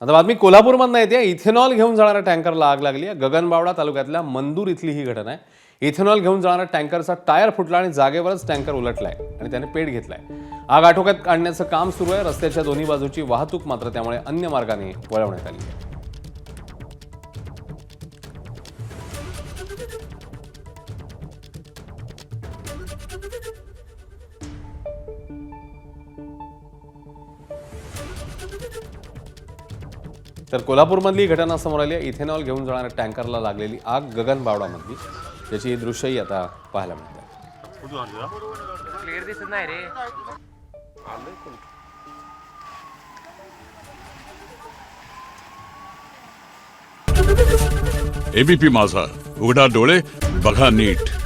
आता बातमी कोल्हापूरमधनं येते. इथेनॉल घेऊन जाणाऱ्या टँकरला आग लागली आहे. गगनबावडा तालुक्यातल्या मंदूर इथली ही घटना आहे. इथेनॉल घेऊन जाणाऱ्या टँकरचा टायर फुटला आणि जागेवरच टँकर उलटलाय आणि त्याने पेट घेतलाय. आग आटोक्यात काढण्याचं काम सुरू आहे. रस्त्याच्या दोन्ही बाजूची वाहतूक मात्र त्यामुळे अन्य मार्गाने वळवण्यात आली आहे. तर कोल्हापूरमधली घटना समोर आली आहे. इथेनॉल घेऊन जाणाऱ्या टँकरला लागलेली आग गगनबावडामधली, त्याची दृश्यही आता पाहायला मिळतात. क्लिअर दिसत नाही रे. एबीपी माझा, उघडा डोळे बघा नीट.